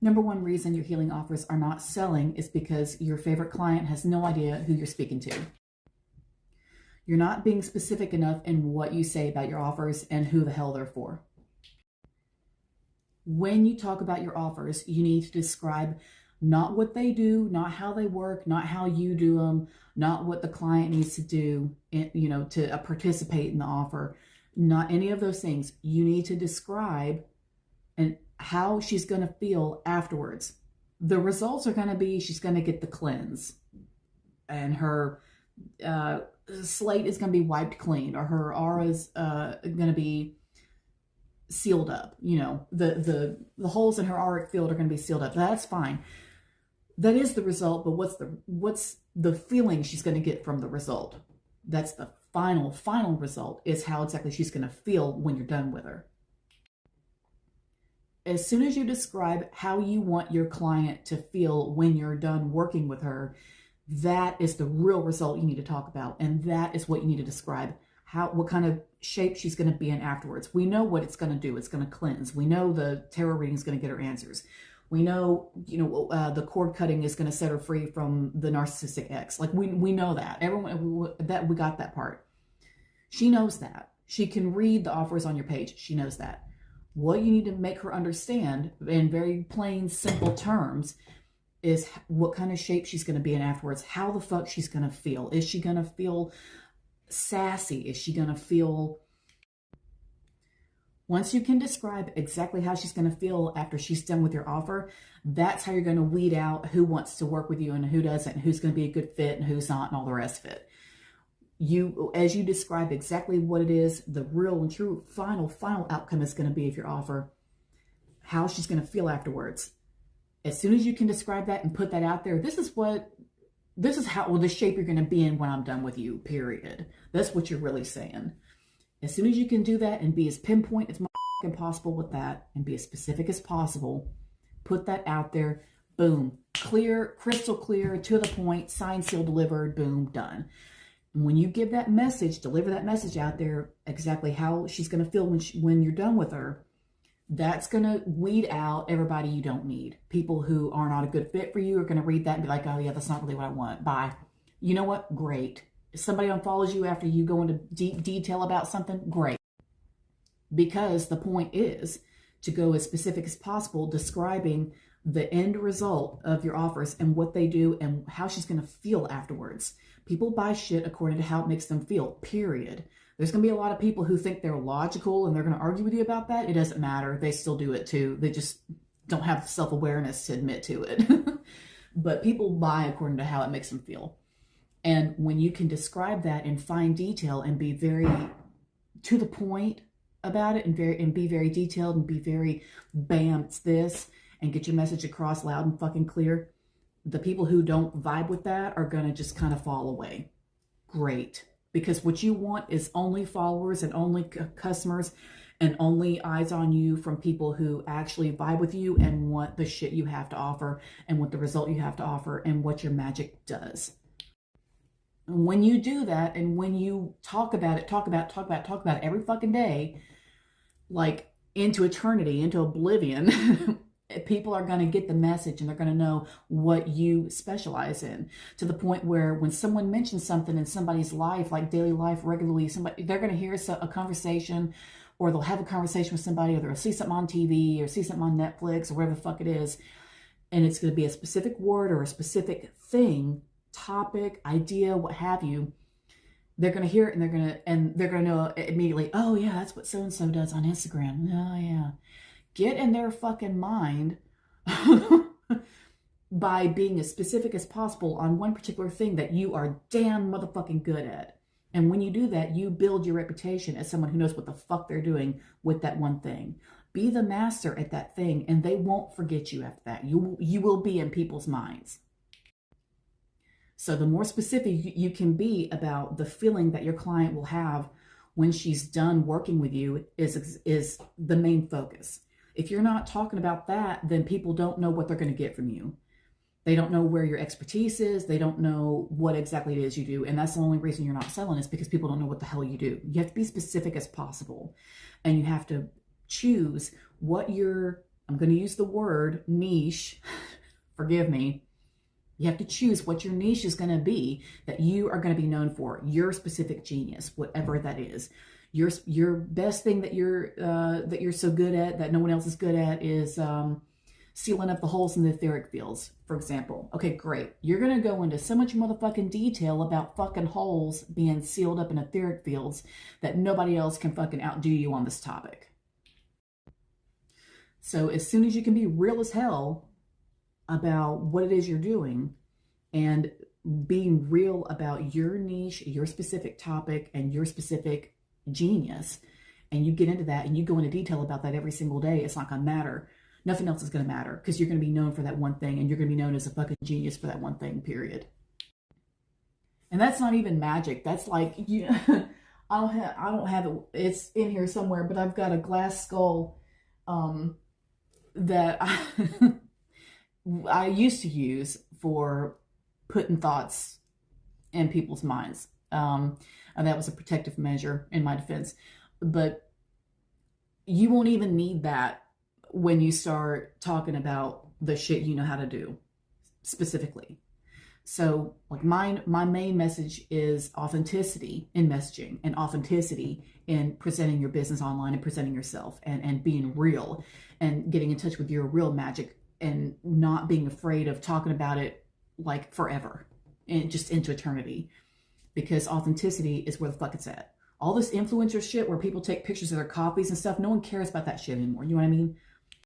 Number one reason your healing offers are not selling is because your favorite client has no idea who you're speaking to. You're not being specific enough in what you say about your offers and who the hell they're for. When you talk about your offers, you need to describe not what they do, not how they work, not how you do them, not what the client needs to do, to participate in the offer, not any of those things. You need to describe and how she's going to feel afterwards. The results are going to be she's going to get the cleanse, and her slate is going to be wiped clean, or her aura's going to be sealed up. The holes in her auric field are going to be sealed up. That's fine. That is the result, but what's the feeling she's going to get from the result? That's the final result, is how exactly she's going to feel when you're done with her. As soon as you describe how you want your client to feel when you're done working with her, that is the real result you need to talk about. And that is what you need to describe. What kind of shape she's going to be in afterwards. We know what it's going to do. It's going to cleanse. We know the tarot reading is going to get her answers. We know, the cord cutting is going to set her free from the narcissistic ex. Like we know that. We got that part. She knows that. She can read the offers on your page. She knows that. What you need to make her understand in very plain, simple terms is what kind of shape she's going to be in afterwards. How the fuck she's going to feel. Is she going to feel sassy? Is she going to feel... Once you can describe exactly how she's going to feel after she's done with your offer, that's how you're going to weed out who wants to work with you and who doesn't, and who's going to be a good fit and who's not, and all the rest of it. As you describe exactly what it is, the real and true final outcome is going to be of your offer, how she's going to feel afterwards. As soon as you can describe that and put that out there, this is the shape you're going to be in when I'm done with you, period. That's what you're really saying. As soon as you can do that and be as pinpoint as possible with that, and be as specific as possible, put that out there, boom, clear, crystal clear, to the point, signed, sealed, delivered, boom, done. And when you give that message, deliver that message out there, exactly how she's going to feel when you're done with her, that's going to weed out everybody you don't need. People who are not a good fit for you are going to read that and be like, oh yeah, that's not really what I want. Bye. You know what? Great. If somebody unfollows you after you go into deep detail about something, great. Because the point is to go as specific as possible, describing the end result of your offers and what they do and how she's going to feel afterwards. People buy shit according to how it makes them feel, period. There's going to be a lot of people who think they're logical and they're going to argue with you about that. It doesn't matter. They still do it too. They just don't have self-awareness to admit to it. But people buy according to how it makes them feel. And when you can describe that in fine detail and be very to the point about it, and be very detailed and be very bam, it's this, and get your message across loud and fucking clear, the people who don't vibe with that are going to just kind of fall away. Great. Because what you want is only followers and only customers and only eyes on you from people who actually vibe with you and want the shit you have to offer and what the result you have to offer and what your magic does. And when you do that, and when you talk about it every fucking day, like into eternity, into oblivion, people are going to get the message and they're going to know what you specialize in, to the point where when someone mentions something in somebody's life, like daily life, regularly, they're going to hear a conversation, or they'll have a conversation with somebody, or they'll see something on TV or see something on Netflix or whatever the fuck it is. And it's going to be a specific word or a specific thing, topic, idea, what have you. They're going to hear it and they're going to know immediately, oh yeah, that's what so-and-so does on Instagram. Oh yeah. Get in their fucking mind by being as specific as possible on one particular thing that you are damn motherfucking good at. And when you do that, you build your reputation as someone who knows what the fuck they're doing with that one thing. Be the master at that thing, and they won't forget you after that. You will be in people's minds. So the more specific you can be about the feeling that your client will have when she's done working with you is the main focus. If you're not talking about that, then people don't know what they're going to get from you. They don't know where your expertise is. They don't know what exactly it is you do. And that's the only reason you're not selling, is because people don't know what the hell you do. You have to be specific as possible. And you have to choose what your I'm going to use the word niche. Forgive me. You have to choose what your niche is going to be that you are going to be known for, your specific genius, whatever that is. Your best thing that you're so good at that no one else is good at is sealing up the holes in the etheric fields, for example. Okay, great. You're going to go into so much motherfucking detail about fucking holes being sealed up in etheric fields that nobody else can fucking outdo you on this topic. So as soon as you can be real as hell about what it is you're doing and being real about your niche, your specific topic, and your specific genius, and you get into that and you go into detail about that every single day, it's not going to matter. Nothing else is going to matter because you're going to be known for that one thing and you're going to be known as a fucking genius for that one thing, period. And that's not even magic. That's like, I don't have it. It's in here somewhere, but I've got a glass skull that I used to use for putting thoughts in people's minds. And that was a protective measure in my defense. But you won't even need that when you start talking about the shit you know how to do specifically. So like my main message is authenticity in messaging and authenticity in presenting your business online and presenting yourself and being real and getting in touch with your real magic and not being afraid of talking about it like forever and just into eternity, because authenticity is where the fuck it's at. All this influencer shit where people take pictures of their coffees and stuff, no one cares about that shit anymore. You know what I mean?